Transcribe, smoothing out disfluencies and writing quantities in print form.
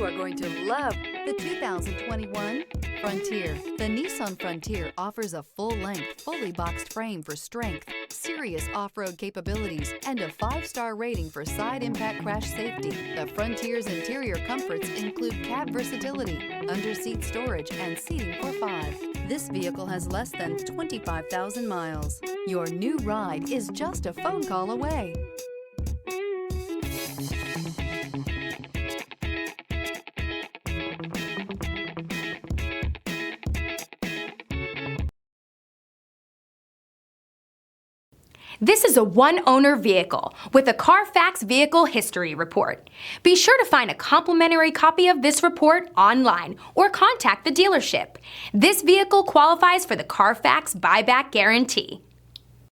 are going to love the 2021 Frontier. The Nissan Frontier offers a full-length, fully boxed frame for strength, serious off-road capabilities, and a 5-star rating for side impact crash safety. The Frontier's interior comforts include cab versatility, under-seat storage, and seating for 5. This vehicle has less than 25,000 miles. Your new ride is just a phone call away. This is a one-owner vehicle with a Carfax Vehicle History Report. Be sure to find a complimentary copy of this report online or contact the dealership. This vehicle qualifies for the Carfax Buyback Guarantee.